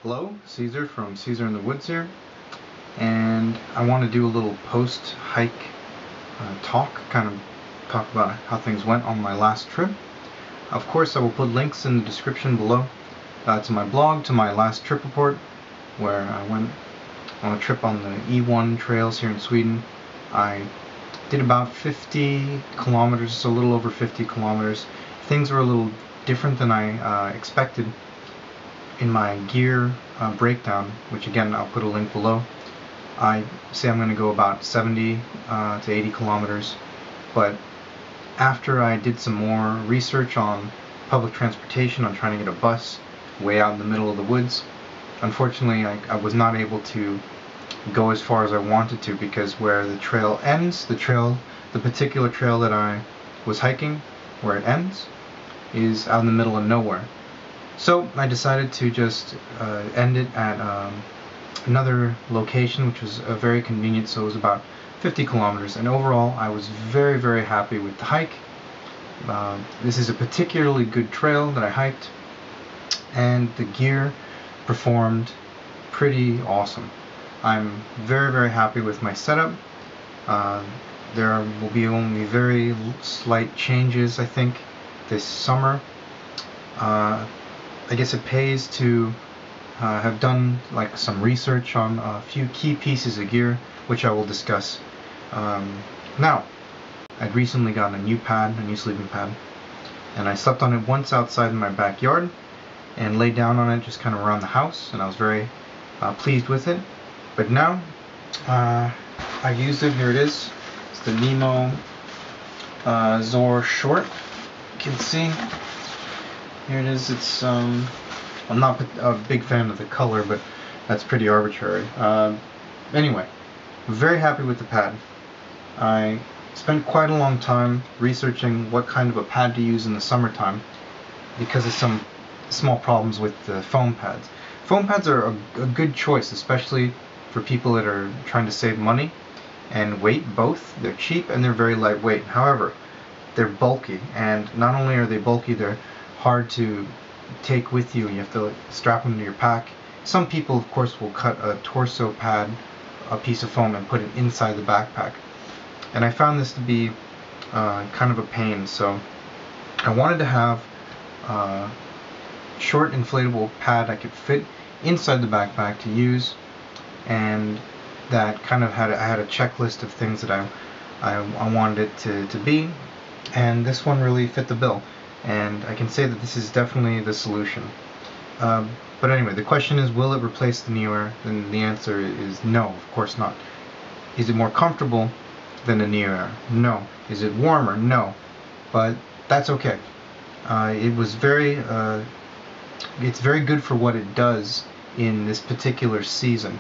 Hello, Caesar from Caesar in the Woods here, and I want to do a little post-hike kind of talk about how things went on my last trip. Of course, I will put links in the description below to my blog, to my last trip report, where I went on a trip on the E1 trails here in Sweden. I did about 50 kilometers, so a little over 50 kilometers. Things were a little different than I expected in my gear breakdown, which again I'll put a link below. I say I'm going to go about 70 to 80 kilometers, but after I did some more research on public transportation, on trying to get a bus way out in the middle of the woods, unfortunately I was not able to go as far as I wanted to, because where the trail ends, the particular trail that I was hiking, where it ends, is out in the middle of nowhere. So I decided to just end it at another location, which was very convenient. So it was about 50 kilometers, and overall I was very, very happy with the hike. This is a particularly good trail that I hiked, and the gear performed pretty awesome. I'm very, very happy with my setup. There will be only very slight changes, I think, this summer. I guess it pays to have done like some research on a few key pieces of gear, which I will discuss. Now, I'd recently gotten a new sleeping pad, and I slept on it once outside in my backyard and laid down on it just kind of around the house, and I was very pleased with it. But now I've used it. Here it is. It's the Nemo Zor Short. You can see. Here it is. It's I'm not a big fan of the color, but that's pretty arbitrary. Anyway, very happy with the pad. I spent quite a long time researching what kind of a pad to use in the summertime, because of some small problems with the foam pads. Foam pads are a good choice, especially for people that are trying to save money and weight both. They're cheap and they're very lightweight. However, they're bulky, and not only are they bulky, they're hard to take with you. You have to strap them to your pack. Some people, of course, will cut a torso pad, a piece of foam, and put it inside the backpack. And I found this to be kind of a pain, so I wanted to have a short inflatable pad I could fit inside the backpack to use, and that kind of I had a checklist of things that I wanted it to be, and this one really fit the bill. And I can say that this is definitely the solution. But anyway, the question is, will it replace the NeoAir? And the answer is no, of course not. Is it more comfortable than the NeoAir? No. Is it warmer? No. But that's okay. It's very good for what it does in this particular season.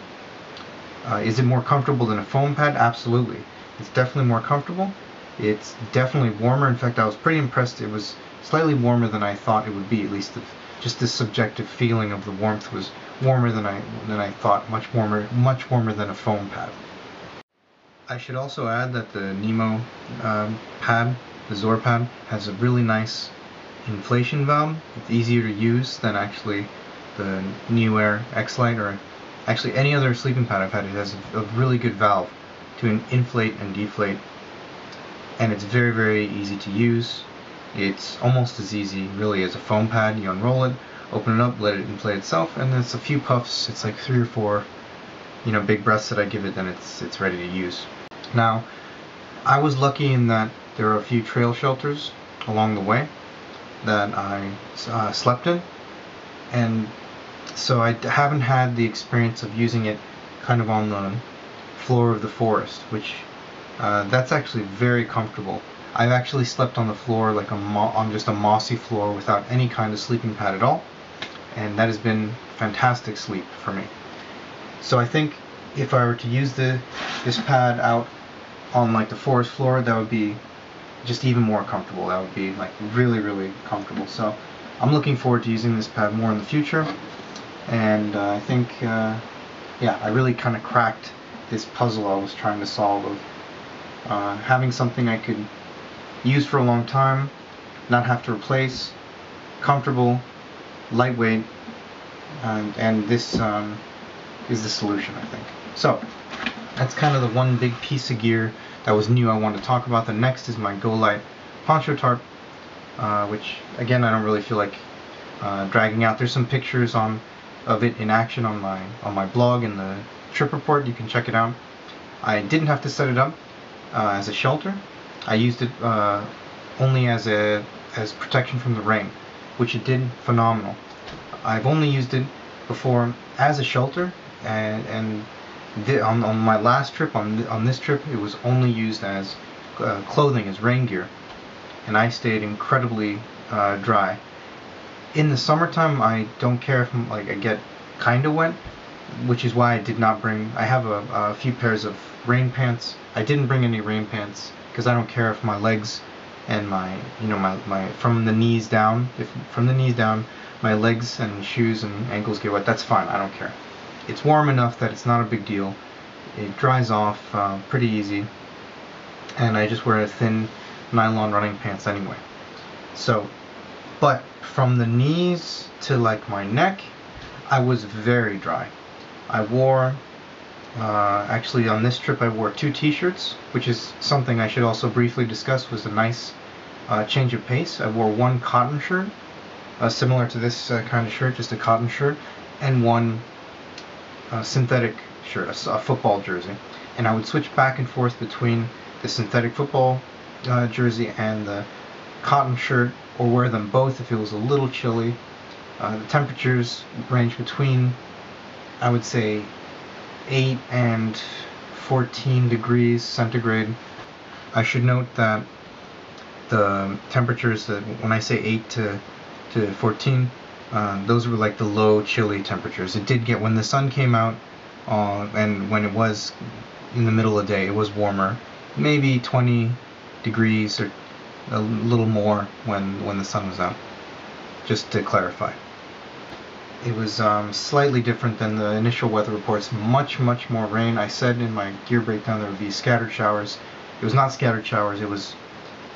Is it more comfortable than a foam pad? Absolutely. It's definitely more comfortable. It's definitely warmer. In fact, I was pretty impressed. It was slightly warmer than I thought it would be. At least just the subjective feeling of the warmth was warmer than I thought. Much warmer than a foam pad. I should also add that the Nemo pad, the Zor pad, has a really nice inflation valve. It's easier to use than actually the NeoAir X-Lite, or actually any other sleeping pad I've had. It has a really good valve to inflate and deflate, and it's very, very easy to use. It's almost as easy really as a foam pad. You unroll it, open it up, let it inflate itself, and then it's a few puffs. It's like 3 or 4 big breaths that I give it, then it's ready to use. Now, I was lucky in that there are a few trail shelters along the way that I slept in, and so I haven't had the experience of using it kind of on the floor of the forest, which that's actually very comfortable. I've actually slept on the floor like on just a mossy floor without any kind of sleeping pad at all, and that has been fantastic sleep for me. So I think if I were to use this pad out on like the forest floor, that would be just even more comfortable. That would be like really, really comfortable. So I'm looking forward to using this pad more in the future, and I think yeah, I really kind of cracked this puzzle I was trying to solve of having something I could use for a long time, not have to replace, comfortable, lightweight, and this is the solution, I think. So that's kind of the one big piece of gear that was new I wanted to talk about. The next is my Golight poncho tarp, which again I don't really feel like dragging out. There's some pictures of it in action on my blog in the trip report. You can check it out. I didn't have to set it up as a shelter. I used it only as protection from the rain, which it did phenomenal. I've only used it before as a shelter, and on my last trip, on this trip, it was only used as clothing, as rain gear, and I stayed incredibly dry. In the summertime, I don't care if I get kind of wet, which is why I did not bring. I have a few pairs of rain pants. I didn't bring any rain pants because I don't care if my legs and my from the knees down, my legs and shoes and ankles get wet. That's fine. I don't care. It's warm enough that it's not a big deal. It dries off pretty easy, and I just wear a thin nylon running pants anyway. So, but from the knees to my neck, I was very dry. I wore, actually on this trip I wore 2 t-shirts, which is something I should also briefly discuss, was a nice change of pace. I wore 1 cotton shirt, similar to this kind of shirt, just a cotton shirt, and 1 synthetic shirt, a football jersey. And I would switch back and forth between the synthetic football jersey and the cotton shirt, or wear them both if it was a little chilly. The temperatures range between, I would say, 8 and 14 degrees centigrade. I should note that the temperatures, that when I say 8 to 14, those were the low chilly temperatures. It did get, when the sun came out and when it was in the middle of the day, it was warmer, maybe 20 degrees or a little more when the sun was out, just to clarify. It was slightly different than the initial weather reports. Much more rain. I said in my gear breakdown there would be scattered showers. It was not scattered showers. It was,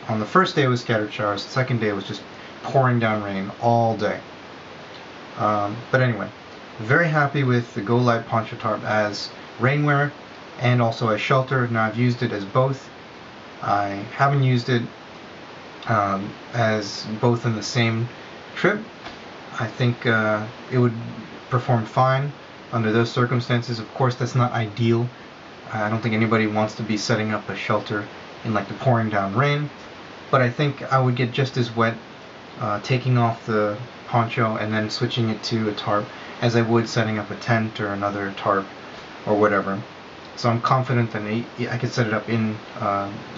on the first day it was scattered showers. The second day it was just pouring down rain all day. But anyway, very happy with the Golight poncho tarp as rainwear and also as shelter. Now I've used it as both. I haven't used it as both in the same trip. I think it would perform fine under those circumstances. Of course, that's not ideal. I don't think anybody wants to be setting up a shelter in the pouring down rain, but I think I would get just as wet taking off the poncho and then switching it to a tarp as I would setting up a tent or another tarp or whatever. So I'm confident that I could set it up in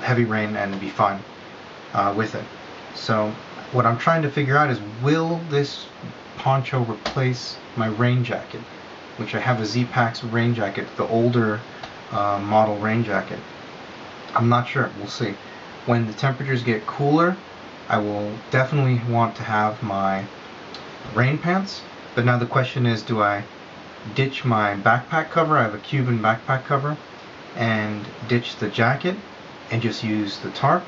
heavy rain and be fine with it. So what I'm trying to figure out is, will this poncho replace my rain jacket, which I have a Z-Packs rain jacket, the older model rain jacket. I'm not sure. We'll see. When the temperatures get cooler, I will definitely want to have my rain pants. But now the question is, do I ditch my backpack cover? I have a Cuban backpack cover, and ditch the jacket and just use the tarp.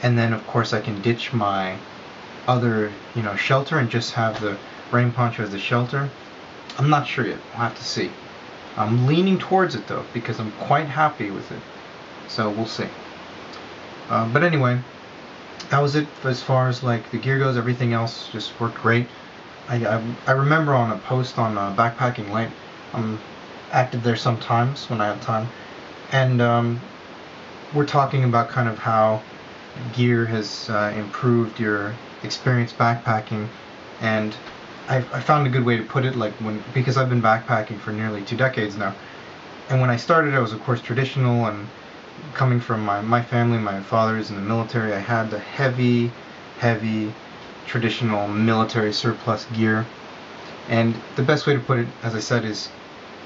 And then of course I can ditch my other shelter and just have the rain poncho as the shelter. I'm not sure yet. We'll have to see. I'm leaning towards it though, because I'm quite happy with it. So we'll see. But anyway, that was it as far as the gear goes. Everything else just worked great. I remember on a post on Backpacking Light, I'm active there sometimes when I have time, and we're talking about kind of how gear has improved your experience backpacking, and I found a good way to put it, because I've been backpacking for nearly 2 decades now, and when I started I was of course traditional, and coming from my family, my father is in the military, I had the heavy traditional military surplus gear, and the best way to put it, as I said, is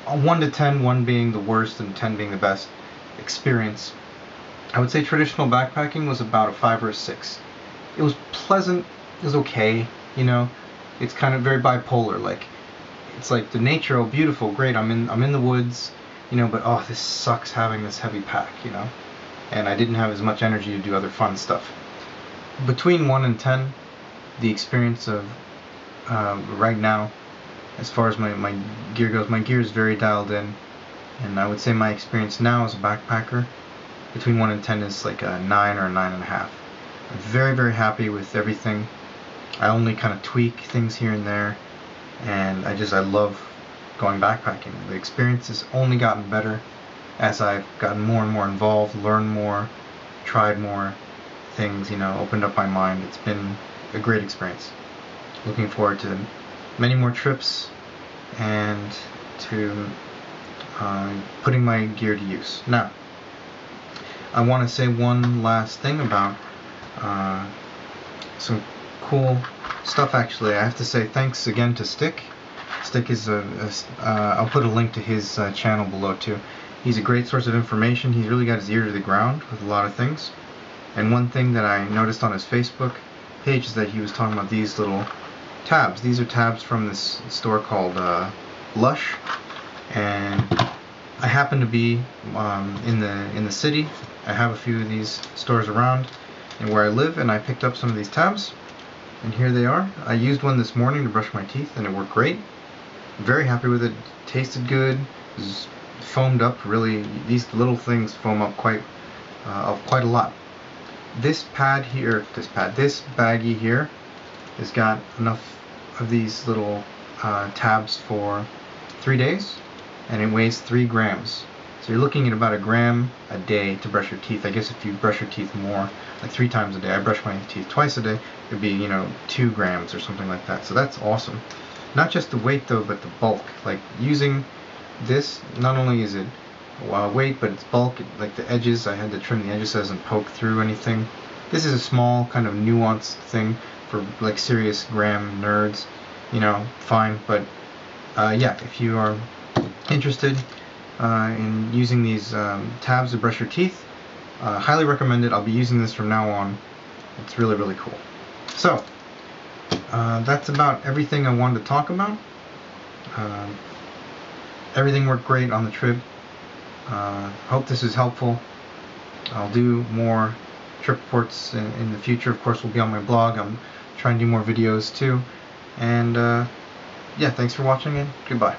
1 to 10, 1 being the worst and 10 being the best experience. I would say traditional backpacking was about a 5 or a 6. It was pleasant, it was okay, it's kind of very bipolar, it's the nature, oh beautiful, great, I'm in the woods, but oh, this sucks having this heavy pack, and I didn't have as much energy to do other fun stuff. Between 1 and 10, the experience of right now as far as my gear goes. My gear is very dialed in, and I would say my experience now as a backpacker between 1 and 10 is like a 9 or a 9.5. I'm very, very happy with everything. I only kind of tweak things here and there, and I love going backpacking. The experience has only gotten better as I've gotten more and more involved, learned more, tried more things, opened up my mind. It's been a great experience. Looking forward to many more trips and to putting my gear to use. Now, I want to say one last thing about some cool stuff. Actually, I have to say thanks again to Stick. Stick is I'll put a link to his channel below too. He's a great source of information. He's really got his ear to the ground with a lot of things. And one thing that I noticed on his Facebook page is that he was talking about these little tabs. These are tabs from this store called Lush, and I happen to be in the city. I have a few of these stores around and where I live, and I picked up some of these tabs, and here they are. I used one this morning to brush my teeth, and it worked great. Very happy with it. Tasted good. It was foamed up. Really, these little things foam up quite a lot. This baggie here has got enough of these little tabs for 3 days, and it weighs 3 grams. So you're looking at about 1 gram a day to brush your teeth. I guess if you brush your teeth more, like 3 times a day. I brush my teeth twice a day. It'd be 2 grams or something like that. So that's awesome. Not just the weight though, but the bulk. Like using this, not only is it weight, but it's bulk. Like the edges, I had to trim the edges so it doesn't poke through anything. This is a small kind of nuanced thing for like serious gram nerds, fine. But yeah, if you are interested in using these tabs to brush your teeth, highly recommend it. I'll be using this from now on. It's really, really cool. So that's about everything I wanted to talk about. Everything worked great on the trip. Hope this is helpful. I'll do more trip reports in the future. Of course, will be on my blog. I'm trying to do more videos too. And yeah, thanks for watching, and goodbye.